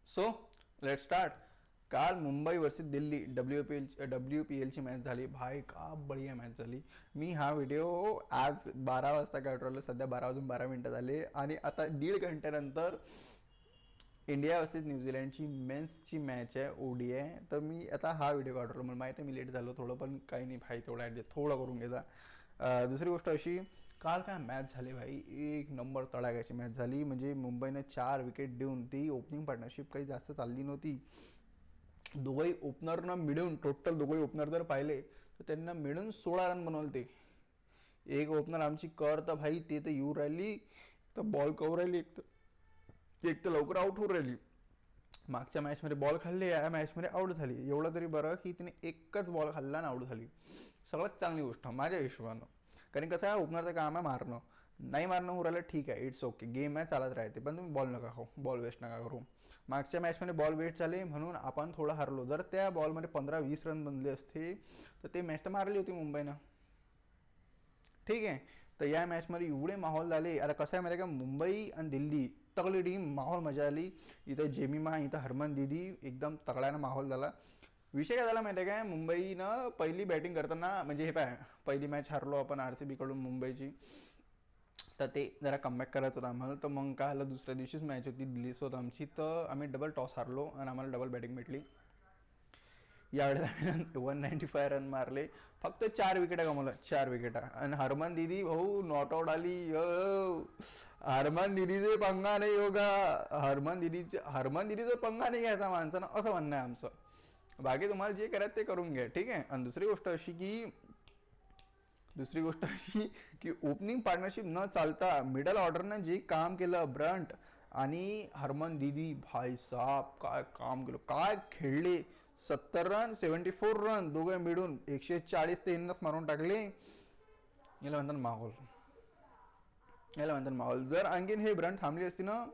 So let start. काल Mumbai versus Delhi WPLची match झाली. भाई का बढिया मॅच झाली. मी हा व्हिडिओ आज 12 वाजता काढलो. सध्या 12 वाजून 12 मिनटं झाले आणि आता 1.5 घंट्यानंतर इंडिया वर्सेस न्यूझीलंडची मेन्सची मॅच आहे ODI. तर मी आता हा व्हिडिओ काढलो. मला माहिती आहे मी लेट झालो थोडं, पण काही नाही भाई, तेवढा ॲडजस्ट थोडं करून घ्यायचा. दुसरी गोष्ट अशी, काल काय मॅच झाली भाई, एक नंबर तडाख्याची मॅच झाली. म्हणजे मुंबईने 4 विकेट देऊन, ती ओपनिंग पार्टनरशिप काही जास्त चालली नव्हती. दोघंही ओपनरनं मिळून, टोटल दोघंही ओपनर जर पाहिले तर त्यांना मिळून 16 रन बनवले. ते एक ओपनर आमची कर तर भाई ते तर येऊ राहिली, तर बॉल कवर राहिली, एक तर लवकर आउट होऊ राहिली. मागच्या मॅचमध्ये बॉल खाल्ले, या मॅचमध्ये आऊट झाली. एवढं तरी बरं की तिने एकच बॉल खाल्ला आणि आऊट झाली. सगळ्यात चांगली गोष्ट माझ्या हिशोबानं. कारण कसं आहे, ओपनरचं काम आहे मारणं. नाही मारणं होऊ राहिलं ठीक आहे, इट्स ओके, गेम आहे चालत राहते, पण तुम्ही बॉल नका खाऊ, बॉल वेस्ट नका करू. मागच्या मॅचमध्ये बॉल वेस्ट झाले म्हणून आपण थोडं हरलो. जर त्या बॉलमध्ये 15-20 रन बनले असते तर ते मॅच तर मारली होती मुंबईनं. ठीक आहे. तर या मॅचमध्ये एवढे माहोल झाले. आता कसं आहे माहिती आहे का, मुंबई आणि दिल्ली तगडी टीम, माहोल मजा आली. इथं जेमिमा, इथं हरमन दिदी, एकदम तगड्यानं माहोल झाला. विषय काय झाला माहिती आहे काय, मुंबईनं पहिली बॅटिंग करताना, म्हणजे हे पाय, पहिली मॅच हरलो आपण RCBकडून मुंबईची, तर ते जरा कमबॅक करायचं होतं आम्हाला. तर मग काय झालं, दुसऱ्या दिवशीच मॅच होती दिल्लीसोबत आमची, तर आम्ही डबल टॉस हारलो आणि आम्हाला डबल बॅटिंग भेटली. यावेळेस आम्ही 195 रन मारले, फक्त 4 विकेटा गमावल्या, 4 विकेटा. आणि हरमन दिदी भाऊ नॉट आउट आली. हरमन दिदीचे पंगा नाही होगा, हरमन दिदीचा पंगा नाही घ्यायचा माणसानं, असं म्हणणं आहे आमचं. बाकी तुम्हाला जे करायचं ते करून घ्या, ठीक आहे. आणि दुसरी गोष्ट अशी की ओपनिंग पार्टनरशिप न चालता मिडल ऑर्डरनं जे काम केलं, ब्रंट आणि हरमन दिदी, भाई साहब काय काम केलं, काय खेळले. 70 रन, 74 रन दोघे मिळून 140 ते इन्नस मारून टाकले. याला म्हणतात माहोल. जर आणखीन हे ब्रंट थांबली असती ना,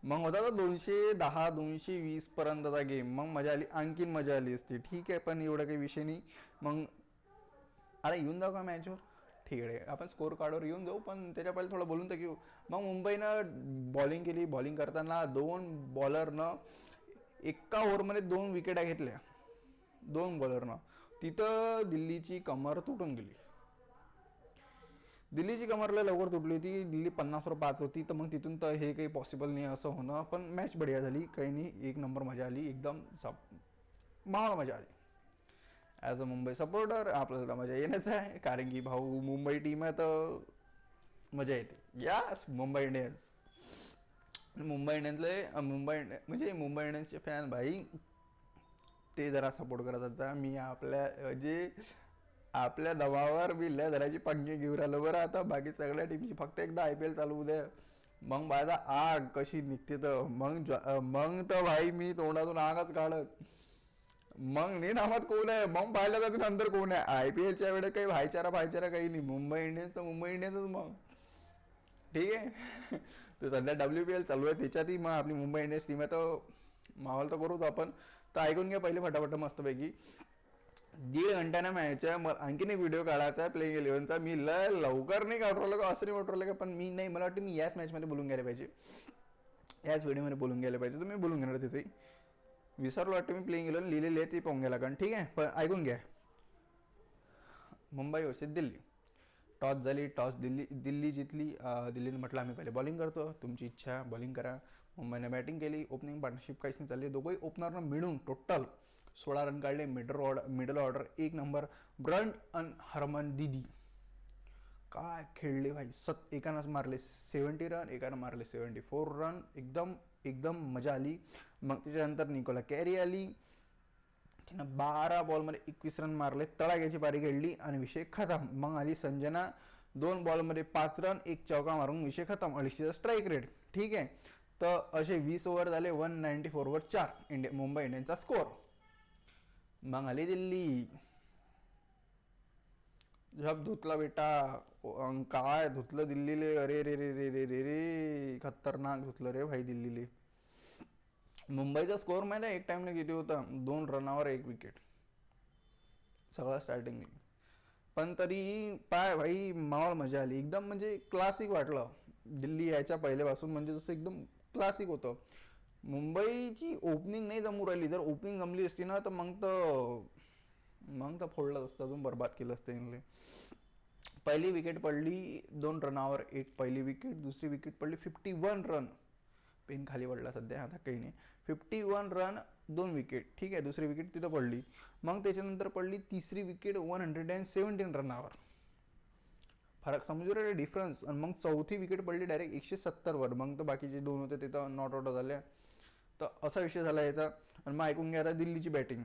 मग होता तर 210 220 पर्यंतचा गेम, मग मजा आली, आणखीन मजा आली असती. ठीक आहे, पण एवढा काही विषय नाही. मग आता येऊन जाऊ का मॅचवर, ठीक आहे आपण स्कोर कार्डवर येऊन जाऊ, पण त्याच्या पहिले थोडं बोलून तर घेऊ. मग मुंबईनं बॉलिंग केली. बॉलिंग करताना 2 बॉलरनं एका ओव्हरमध्ये 2 विकेटा घेतल्या, 2 बॉलरनं. तिथं दिल्लीची कमर तुटून गेली. दिल्लीची कमरला लवकर तुटली होती. दिल्ली 50-5 होती, तर मग तिथून तर हे काही पॉसिबल नाही असं होणं. पण मॅच बढिया झाली, काही नाही, एक नंबर मजा आली, एकदम माहोल मजा आली. ॲज अ मुंबई सपोर्टर आपल्याला तर मजा येणंच आहे, कारण की भाऊ मुंबई टीम आहे तर मजा येते. यास मुंबई इंडियन्सचे फॅन भाई, ते जरा सपोर्ट करत जा. मी आपल्या दबावावर मी लय जराची पंगे घेऊन राहिलो बरं. आता बाकी सगळ्या टीमची फक्त एकदा IPL चालू होऊ द्या, मग बायदा आग कशी निघते तर मग तर भाई मी तोंडातून आगच काढत. मग नाही नामात कोण आहे, मग पाहिलं जातं नंतर कोण आहे. IPLच्या वेळेस काही भाईचारा काही नाही. मुंबई इंडियन्स तर मुंबई इंडियन्सच मग, ठीक आहे. तर सध्या WPL चालू आहे, त्याच्यातही मग आपली मुंबई इंडियन्स टीम आहे, तर माहोल तर करूच आपण. तर ऐकून घ्या पहिले फटाफट मस्तपैकी. 1.5 घंट्यानं मॅच आहे. मग आणखीन एक व्हिडिओ काढायचा आहे प्लेइंग 11चा. मी लवकर नाही काढू राहिलो का, असं नाही वाटू राहिलं का, पण मी नाही, मला वाटतं मी याच मॅचमध्ये बोलून घ्यायला पाहिजे, याच व्हिडिओमध्ये बोलून घ्यायला पाहिजे. तर मी बोलून घेणार तिथे. विसरलो वाटतं मी प्लेइंग 11 लिहिलेली आहे, ती पाहून घ्यायला कारण, ठीक आहे. पण ऐकून घ्या. मुंबई वर्सेस दिल्ली. टॉस झाली, दिल्ली जिंकली. दिल्लीने म्हटलं आम्ही पहिले बॉलिंग करतो, तुमची इच्छा बॉलिंग करा. मुंबईने बॅटिंग केली. ओपनिंग पार्टनरशिप काहीच नाही चालली. दोघंही ओपनरनं मिळून टोटल 16 रन काढले. मिडल ऑर्डर एक नंबर. ब्रंट आणि हरमन दिदी काय खेळले भाई. एकानं मारले 70 रन, एकानं मारले 74 रन. एकदम मजा आली. मग त्याच्यानंतर निकोला कॅरी आली, तिनं 12 बॉलमध्ये 21 रन मारले, तळाग्याची पारी खेळली आणि विषय खतम. मग आली संजना, 2 बॉलमध्ये 5 रन, 1 चौका मारून विषय खतम. 250चा स्ट्राईक रेट, ठीक आहे. तर असे 20 ओव्हर झाले. 194वर 4 मुंबई इंडियन्सचा स्कोअर. मग आली दिल्ली, झप धुतला बेटा, काय धुतलं दिल्लीले, अरे रे रे रे रे रे रे, खतरनाक धुतलं रे भाई दिल्लीले. मुंबईचा स्कोअर माहिती आहे एक टाइमला किती होता, 2 रनावर 1 विकेट, सगळं स्टार्टिंग. पण तरी पाय भाई माहोल मजा आली एकदम. म्हणजे क्लासिक वाटलं दिल्ली यायच्या पहिल्यापासून, म्हणजे जसं एकदम क्लासिक होतं. मुंबईची ओपनिंग नाही जमू राहिली. जर ओपनिंग जमली असती ना तर मग तर फोडलं असतं, अजून बरबाद केलं असतं यांनी. पहिली विकेट पडली 2 रनावर, एक पहिली विकेट. दुसरी विकेट पडली 51 रन. पेन खाली पडला सध्या, आता काही नाही. 51 रन 2 विकेट, ठीक आहे. दुसरी विकेट तिथं पडली. मग त्याच्यानंतर पडली तिसरी विकेट 117 रनावर. फरक समजू राहिले डिफरन्स. आणि मग चौथी विकेट पडली डायरेक्ट 170 वर. मग तर बाकीचे 2 होते ते तर नॉट आउट झाले. तर असा विषय झाला याचा. आणि मग ऐकून घ्या आता दिल्लीची बॅटिंग.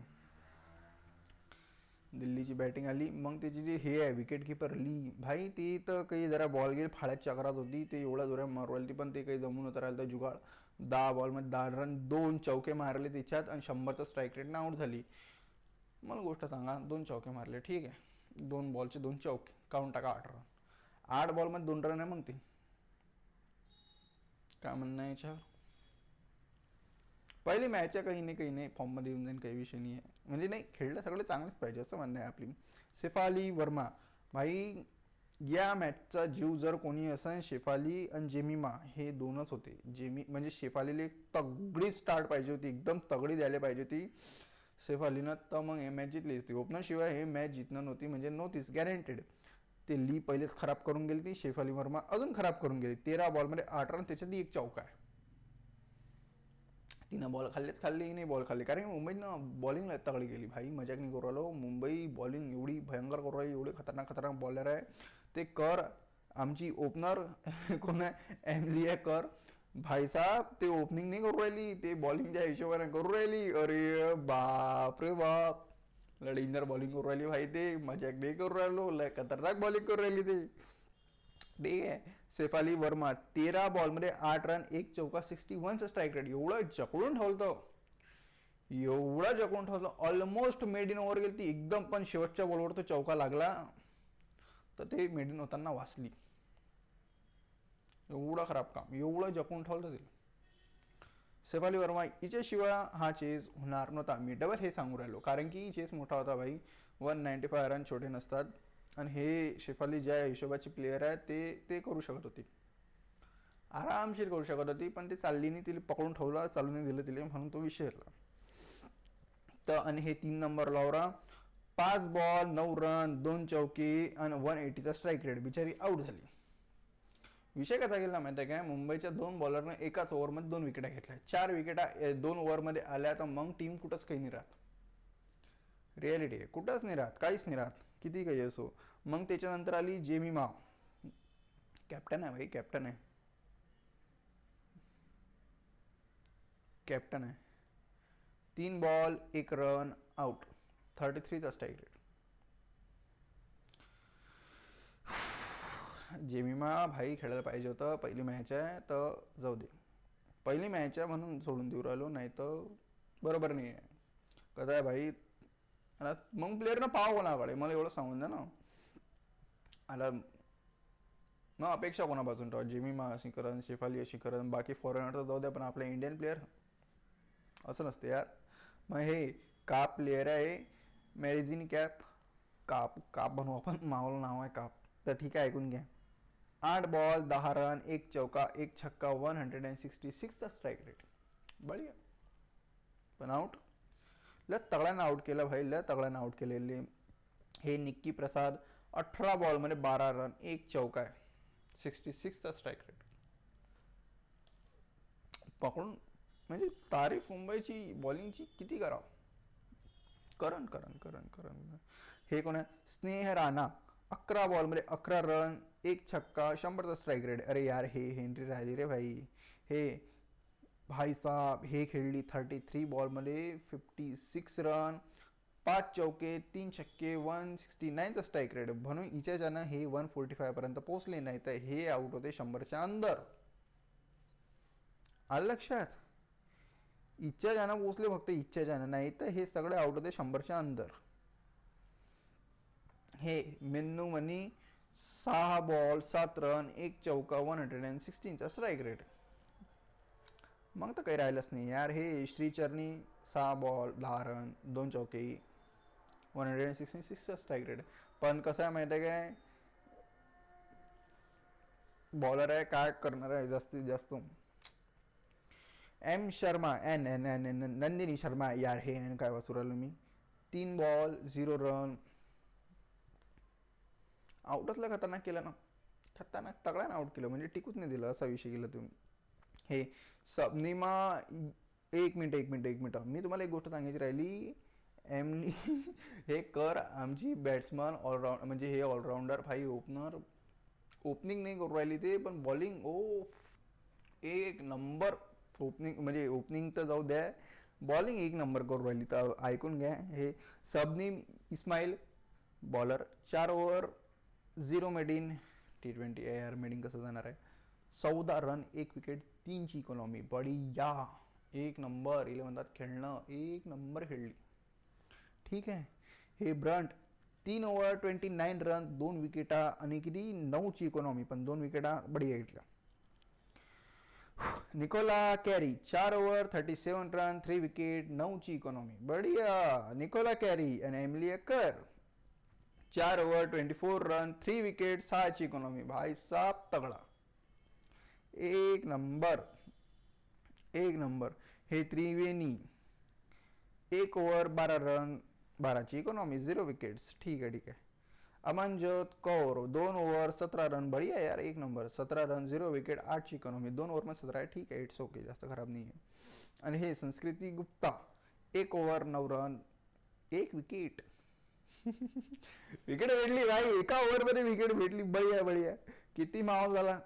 दिल्लीची बॅटिंग आली. मग त्याची जे हे आहे विकेट किपर ली, भाई ते तर काही जरा बॉल गेल फाळ्यात चक्रात होती. ते एवढ्या जोऱ्या मारवली ती, पण ते काही जमून होतं राहिलं तर जुगाड. 10 बॉलमध्ये 10 रन, 2 चौके मारले त्याच्यात आणि 100चा स्ट्राईक रेटनं आऊट झाली. मला गोष्ट सांगा, 2 चौके मारले ठीक आहे, 2 बॉलचे 2 चौके, काउंट टाका 8 रन. 8 बॉलमध्ये 2 रन आहे. मग ती काय म्हणणं आहे याच्यावर? पहिली मॅच आहे, काही नाही फॉर्ममध्ये येऊन जाईन, काही विषय नाही आहे. म्हणजे नाही, खेळलं सगळे चांगलेच पाहिजे असं म्हणणं आहे आपली. शेफाली वर्मा, भाई या मॅचचा जीव जर कोणी असेल शेफाली आणि जेमिमा, हे दोनच होते. म्हणजे शेफालीला एक तगडी स्टार्ट पाहिजे होती, एकदम तगडी द्यायला पाहिजे होती शेफालीनं, तर मग हे मॅच जितली असती. ओपनरशिवाय हे मॅच जितणं नव्हती, म्हणजे नव्हतीच गॅरंटेड. ते ली पहिलेच खराब करून गेली ती, शेफाली वर्मा अजून खराब करून गेली. 13 बॉलमध्ये 8 रन, त्याच्यात एक चौका आहे. तिनं बॉल खाल्ली नाही बॉल खाल्ली, कारण मुंबईनं बॉलिंगला तगडी गेली. भाई मजाक नाही करू राहिलो, मुंबई बॉलिंग एवढी भयंकर करू राहिली, एवढे खतरनाक बॉलर आहे ते. कर आमची ओपनर कोण आहे, एमलिया कर, भाईसाहेब ते ओपनिंग नाही करू राहिली, ते बॉलिंगच्या हिशोबाने करू राहिली. अरे बाप रे बाप, डेंजर बॉलिंग करू राहिली भाई. ते मजाक नाही करू राहिलो, लय खतरनाक बॉलिंग करू राहिली ते, ठीक आहे. शेफाली वर्मा 13 बॉलमध्ये 8 रन, एक चौका, 61चा स्ट्राईक रेट. एवढं जकडून ठेवलं, ऑलमोस्ट मेड इन ओव्हर गेली ती एकदम. पण शेवटच्या बॉलवर तो चौका लागला तर ते मेड इन होताना वाचली. एवढं खराब काम, एवढं जपून ठेवलं तिला शेफाली वर्मा. हिच्याशिवाय हा चेस होणार नव्हता. मी डबल हे सांगू राहिलो, कारण की चेस मोठा होता भाई. 195 रन छोटे नसतात. आणि हे शेफाली ज्या हिशोबाची प्लेयर आहे ते करू शकत होती, आरामशीर करू शकत होती. पण ते चालली नाही, तिला पकडून ठेवलं, चालू नाही दिलं तिला, म्हणून तो विषय झाला. तर आणि हे 3 नंबर लावरा, 5 बॉल 9 रन, 2 चौकी आणि 180चा स्ट्राईक रेट. बिचारी आऊट झाली. विषय कसा गेला माहिती आहे काय, मुंबईच्या 2 बॉलरनं एकाच ओव्हरमध्ये 2 विकेटा घेतल्या. 4 विकेटा 2 ओव्हरमध्ये आल्या, तर मग टीम कुठंच काही नाही राहत. रियालिटी आहे, कुठंच नाही राहत, काहीच नाही राहत, किती काही असो. मग त्याच्यानंतर आली जेमिमा, कॅप्टन आहे भाई, कॅप्टन आहे. 3 बॉल 1 रन आउट, 33चा स्ट्राईक रेट. जेमिमा भाई खेळायला पाहिजे होतं. पहिली मॅच आहे तर जाऊ दे, पहिली मॅच आहे म्हणून सोडून देऊ राहिलो, नाही तर बरोबर नाही आहे. कसं आहे भाई, मग प्लेअरनं पाव कोणाकडे, मला एवढं सांगून द्या ना. आता मग अपेक्षा कोणापासून ठेवा, जेमिमा अशी करण, शेफाली अशी करण, बाकी फॉरेनर तर जाऊ द्या, पण आपले इंडियन प्लेअर असं नसते यार. मग हे काप प्लेअर आहे, मॅरेजिन कॅप, काप बनवू आपण, मावलं नाव आहे काप. तर ठीक आहे, ऐकून घ्या. 8 बॉल 10 रन, एक चौका, एक छक्का, 166चा स्ट्राईक रेट. बढिया. पण आउट ल तगड्यानं आउट केलं भाई, ल तगड्यानं आउट केलेले. हे निक्की प्रसाद 18 बॉलमध्ये 12 रन, एक चौका आहे, 66चा स्ट्राईक रेट. पकडून म्हणजे तारीफ मुंबईची बॉलिंगची किती करावं. करण हे कोण आहे, स्नेह राणा 11 बॉलमध्ये 11 रन, एक छक्का, 100चा स्ट्राईक रेट. अरे यार, हे हेनरी राहिली रे भाई. हे भाई साहब हे खेळली 33 बॉलमध्ये 56 रन, 5 चौके, 3 छक्के, 169चा स्ट्राईक रेट. म्हणून हिच्याच्यानं हे 145 पर्यंत पोहोचले, नाही तर हे आउट होते 100च्या अंदर. आलं लक्षात, इच्छा ज्यानं पोचले, फक्त इच्छा ज्यानं, नाही तर हे सगळे आउट होते 100च्या अंदर. हे मेन्नू मनी 6 बॉल 7 रन, एक चौका, 116चा स्ट्राईक रेट. मग तर काही राहिलंच नाही यार. हे श्रीचरणी 6 बॉल 10 रन, 2 चौके, 166चा स्ट्राईक रेट. पण कसं आहे माहिती आहे काय, बॉलर आहे, काय करणार आहे जास्तीत जास्त. M Sharma N N N N Nandini Sharma यार हे एन काय वाचू राहिलो मी. 3 बॉल 0 रन. आउटच लय खतरनाक केलं ना, खतरनाक तगड्यानं आउट केलं म्हणजे टिकूच नाही दिलं असा विषय केला तुम्ही. हे सबनीमा एक मिनिट मी तुम्हाला एक गोष्ट सांगायची राहिली. एमनी हे कर आमची बॅट्समन ऑलराऊंड म्हणजे हे ऑलराऊंडर भाई ओपनर ओपनिंग नाही करू राहिली ते पण बॉलिंग एक नंबर. ओपनिंग म्हणजे ओपनिंग तर जाऊ द्या, बॉलिंग एक नंबर करू राहिली. तर ऐकून घ्या हे सबनीम इस्माईल बॉलर 4 ओव्हर 0 मेडिन. T20 यार मेडिन कसं जाणार आहे. 14 रन 1 विकेट 3ची इकॉनॉमी बढिया एक नंबर. 11 खेळणं एक नंबर खेळली. ठीक आहे. हे ब्रंट 3 ओव्हर 29 रन 2 विकेटा आणि किती 9ची इकॉनॉमी पण 2 विकेटा बढिया घेतल्या. Nicola Carey 4 over 37 run 3 wicket 9ची इकॉनॉमी बढिया. निकोला कॅरी आणि एमिली अकर 4 ओव्हर 24 रन 3 विकेट 6ची इकॉनॉमी भाई साहब तगड़ा एक नंबर एक नंबर. हे त्रिवेणी 1 ओव्हर 12 रन 12ची इकॉनॉमी 0 विकेट्स. ठीक आहे. अमनजोत कौर 2 ओव्हर 17 रन बढिया यार एक नंबर. 17 रन 0 विकेट 8ची इकॉनॉमी. 2 ओव्हरमध्ये 17 आहे. ठीक आहे, इट्स ओके, जास्त खराब नाही आहे. आणि हे संस्कृती Gupta 1 over 9 run 1 wicket. Wicket भेटली भाई, एका ओव्हरमध्ये विकेट भेटली. बढिया. किती माहोल झाला.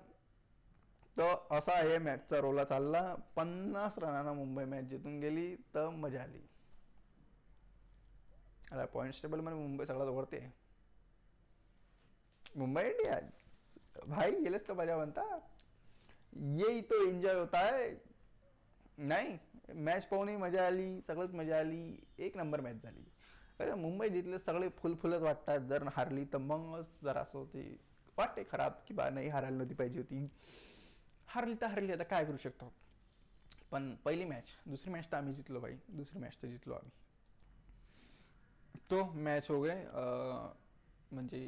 तर असा आहे मॅचचा रोला चालला. 50 रनानं मुंबई मॅच जिंकून गेली तर मजा आली. अरे पॉइंट्स टेबल मध्ये मुंबई सगळ्यात वरती आहे. मुंबई इंडियन्स भाई गेलेच तर मजा म्हणता. ये तो एन्जॉय होता है. नाही मॅच पाहूनही मजा आली, सगळंच मजा आली. एक नंबर मॅच झाली. मुंबई जिंकले सगळे फुलच वाटतात. जर हारली तर मगच जरा असं होते, वाटते खराब की बा नाही हारायला नव्हती पाहिजे होती. हारली तर हारली, आता काय करू शकतो. पण पहिली मॅच, दुसरी मॅच तर आम्ही जिंकलो भाई. दुसरी मॅच तर जिंकलो आम्ही. तो मॅच हो गए. म्हणजे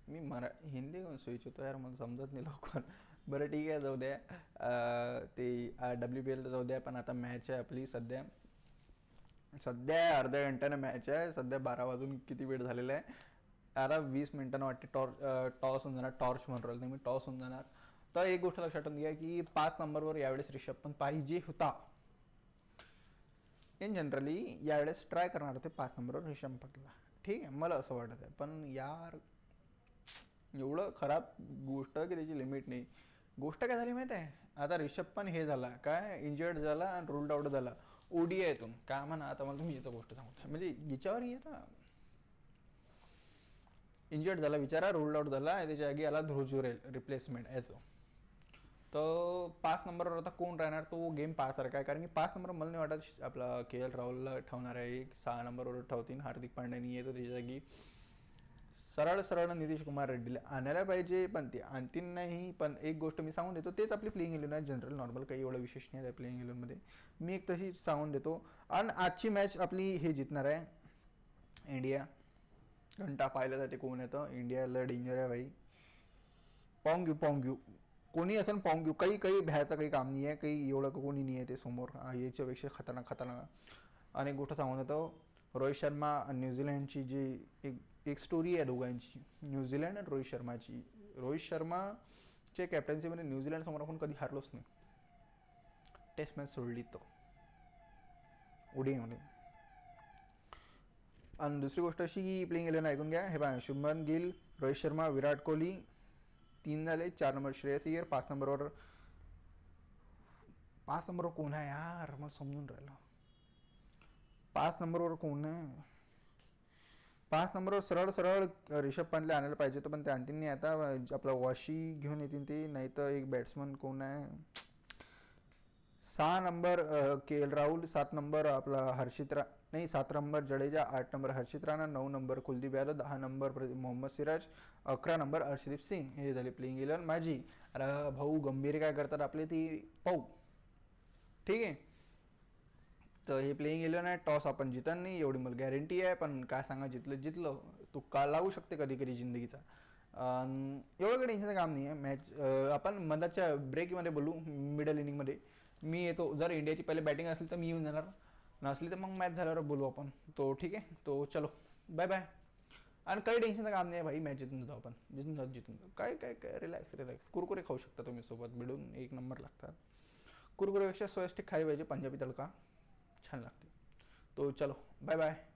मी हिंदी घेऊन स्विच होतो यार, मला समजत नाही लवकर. बरं ठीक आहे, जाऊ द्या. ते WPL तर जाऊ द्या, पण आता मॅच आहे आपली सध्या अर्ध्या घंट्यानं मॅच आहे. सध्या 12 वाजून किती वेळ झालेला आहे. आता 20 मिनिटांना वाटते टॉस होऊन जाणार. टॉर्च म्हणून राहिलो मी, टॉस होऊन जाणार. तर एक गोष्ट लक्षात ठेवून घ्या की 5 नंबरवर यावेळेस रिषभ पण पाहिजे होता. इन जनरली यावेळेस ट्राय करणार होते 5 नंबरवर रिषभ पंतला. ठीक आहे, मला असं वाटत आहे. पण यार एवढं खराब गोष्ट की त्याची लिमिट नाही. गोष्ट काय झाली माहिती आहे, आता रिषभ पण हे झाला काय, इंजर्ड झाला आणि रूल्ड आउट झाला ODIतून. काय म्हणा आता मला तुम्ही याचं गोष्ट सांगतो, म्हणजे याच्यावर ये ना. इंजर्ड झाला बिचारा, रूल्ड आउट झाला. त्याच्या जागी आला ध्रुव जुरेल रिप्लेसमेंट ॲज. तर 5 नंबरवर आता कोण राहणार, तो गेम पाहासारखा आहे. कारण की 5 नंबर मला नाही वाटत आपला KL राहुलला ठेवणार आहे. 6 नंबरवर ठेवतील. हार्दिक पांड्या नाही आहे तर त्याच्या जागी सरळ नितीश कुमार रेड्डीला आणायला पाहिजे, पण ते आणतील नाही. पण एक गोष्ट मी सांगून देतो, तेच आपली प्लेइंग 11 आहे. जनरल नॉर्मल काही एवढं विशेष नाही आहे प्लेइंग 11मध्ये. मी एक तशी सांगून देतो. आणि आजची मॅच आपली हे जिंकणार आहे इंडिया. घंटा पाहिल्यासाठी कोण येतं. इंडियाला डेंजर आहे भाई. पाहून घेऊ कोणी असेल, पाहून घेऊ. काही भ्यायचं काही काम नाही आहे. काही एवढं कोणी नाही आहे ते समोर. याच्यापेक्षा खतरनाक. आणि एक गोष्ट सांगून देतो, रोहित शर्मा आणि न्यूझीलंडची जी एक स्टोरी आहे दोघांची, न्यूझीलंड आणि रोहित शर्माची. रोहित शर्माच्या कॅप्टन्सीमध्ये न्यूझीलंड समोर आपण कधी हारलोच नाही. टेस्ट मॅच सोडली तो ODIमध्ये. आणि दुसरी गोष्ट अशी की प्लेइंग 11 ऐकून घ्या. हे पहा, शुभमन गिल, रोहित शर्मा, विराट कोहली 3 झाले. 4 नंबर श्रेयस अय्यर. 5 नंबरवर कोण आहे यार, मला समजून राहिलं. 5 नंबरवर कोण आहे. 5 नंबरवर सरळ रिषभ पंतला आणायला पाहिजे होतं, पण ते आणतील नाही. आता आपला वॉशी घेऊन येतील ते, नाही तर एक बॅट्समन कोण आहे. 6 नंबर KL राहुल, 7 नंबर आपला 7 number Jadeja, 8 number Harshit Rana, 9 number Kuldeep Yadav, 10 number Mohammed Siraj, 11 number Arshdeep Singh. हे झाले प्लेइंग 11 माझी. अरे भाऊ गंभीर काय करतात आपले ती पाहू. ठीक आहे, तर हे प्लेइंग 11 आहे. टॉस आपण जितन नाही एवढी मला गॅरंटी आहे, पण काय सांगा, जितलं तू का लागू शकते कधी जिंदगीचा. एवढं काही टेन्शनचं काम नाही आहे. मॅच आपण मधाच्या ब्रेकमध्ये बोलू, मिडल इनिंगमध्ये. मी येतो, जर इंडियाची पहिले बॅटिंग असली तर मी येऊन जाणार, नसली तर मग मॅच झाल्यावर बोलू आपण. तो ठीक आहे, तो चलो बाय बाय. आणि काही टेन्शनचं काम नाही भाई, मॅच जिंकून जाऊ आपण, जिंकून जाऊ. काय काय काय रिलॅक्स रिलॅक्स. कुरकुरे खाऊ शकता तुम्ही सोबत भिडून, एक नंबर लागतात. कुरकुरेपेक्षा सोया स्टिक खाली पाहिजे, पंजाबी तडका छान लागते. तो चलो बाय बाय.